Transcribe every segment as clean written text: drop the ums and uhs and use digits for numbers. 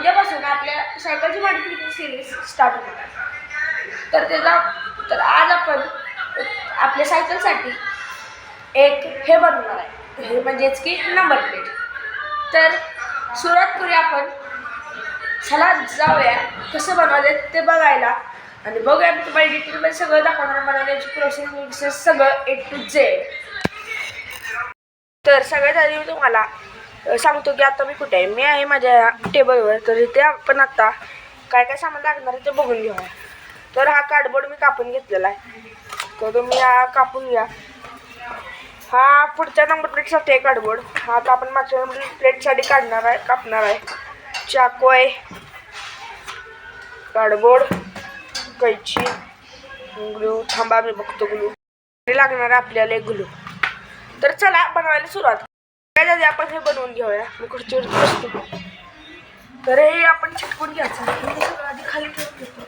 उद्यापासून आपल्या सायकलची मॉडिफिकेशन सिरीज स्टार्ट होणार. तर आज आपण आपल्या सायकलसाठी एक हे बनवणार आहे, हे म्हणजेच की नंबर प्लेट. तर सुरुवात करूया आपण. चला जाऊया कसं बनवायचं ते बघायला आणि बघूया. मी तुम्हाला डिटेलमध्ये सगळं दाखवणार, बनवण्याची प्रोसेस सगळं A to Z. तर सगळ्यात आधी मी तुम्हाला सांगतो की आता मी कुठे आहे. मी आहे माझ्या टेबलवर. तर इथे आपण आता काय काय सामान लागणार आहे ते बघून घेऊया. तर हा कार्डबोर्ड मी कापून घेतलेला आहे, तर तुम्ही हा कापून घ्या. हा पुढच्या नंबर प्लेटसाठी आहे कार्डबोर्ड. हा आता आपण मागच्या नंबर प्लेटसाठी कापणार आहे. चाकू आहे, कार्डबोर्ड, कैची, ग्लू. थांबा मी बघतो. ग्लू लागणार आहे आपल्याला, एक ग्लू. तर चला बनवायला सुरुवात. काय झाले आपण हे बनवून घेऊया. मी खुर्चीवर बसतो. तर हे आपण चिटकून घ्यायचं. सगळं आधी खाली ठेवतो.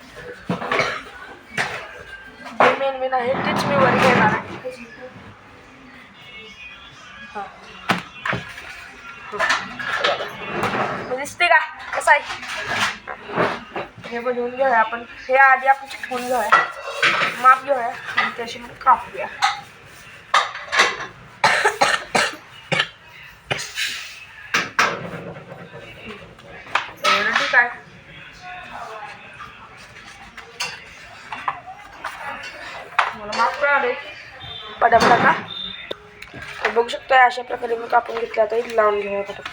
जे मेन आहे तेच मी वर घेणार आहे. दिसते का कसं आहे. हे बनवून घेऊया आपण. हे आधी आपण चिटकून घेऊया, माप घेऊया आणि त्याशी कापूया. ठीक आहे. मला माफ कळाले पटापटा का. बघू शकता अशा प्रकारे मी कापून घेतला. आता इथे लावून घेऊया पटापट.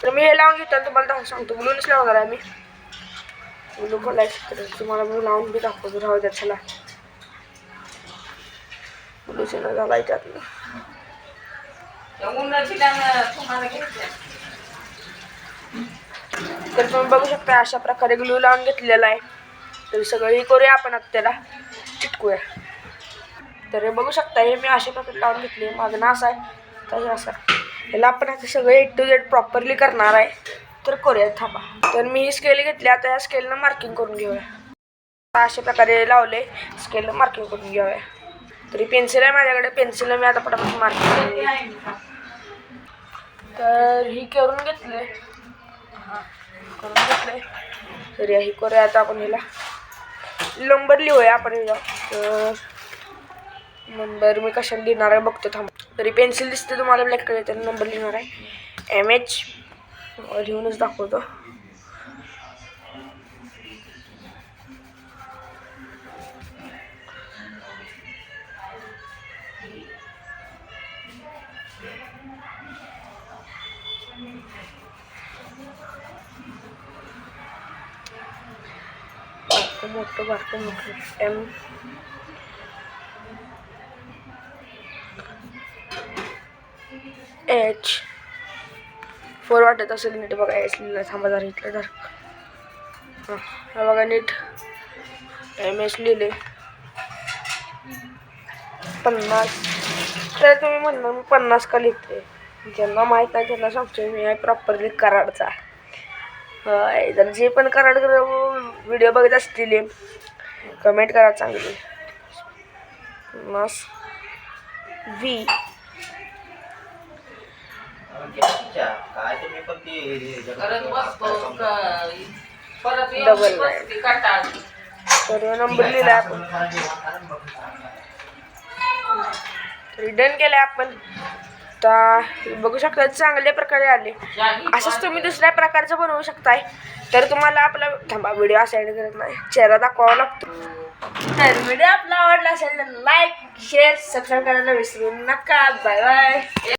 तर मी हे लावून घेतो तुम्हाला सांगतो. ग्लूनच लावणार आहे मी. ग्लू खोलायचं तर तुम्हाला मी लावून बी दाखवतो. राहू द्या चला. ग्लूचं झाला त्यातलं. तर तुम्ही बघू शकता अशा प्रकारे ग्लू लावून घेतलेला आहे. तर सगळं करूया आपण. आता त्याला चिटकूया. तर हे बघू शकता हे मी अशा प्रकारे लावून घेतले. मागणं असं आहे तर असं. याला आपण आता सगळं A to Z प्रॉपरली करणार आहे. तर करूया. थांबा. तर मी स्केल घेतली. आता या स्केलनं मार्किंग करून घेऊया. अशा प्रकारे लावले. स्केलनं मार्किंग करून घेऊया. तरी पेन्सिल आहे माझ्याकडे. पेन्सिलनं मी आता पटापट मार्किंग करून. तर ही करून घेतले. तर ही करूया. आता आपण ह्याला नंबर लिहूया आपण ह्याला. तर नंबर मी कशाने लिहिणार आहे बघतो. थांब. तरी पेन्सिल दिसते तुम्हाला ब्लॅक कलर. तर नंबर लिहिणार आहे MH. लिहूनच दाखवतो. मोठं बारकं मोठं M. H 4 वाटत असेल नीट बघा. H लिहिलं. थांबा जरा इथलं जर. हा बघा नीट MS लिहिले. 50. तर तुम्ही म्हणणार मी 50 का लिहिते. ज्यांना माहीत नाही त्यांना सांगतो मी आहे प्रॉपरली कराडचा. जर जे पण कराड व्हिडिओ बघत असतील कमेंट करा चांगली. 50 V डबल 9. तर नंबर लिहिला आपण. डन केलं आपण. आता बघू शकता चांगल्या प्रकारे आले. असंच तुम्ही दुसऱ्या प्रकारचं बनवू शकताय. तर तुम्हाला आपला थांबा व्हिडिओ साईड करत नाही, चेहरा दाखवावा लागतो. तर व्हिडिओ आपला आवडला असेल तर लाईक शेअर सबस्क्राईब करायला विसरू नका. Bye bye.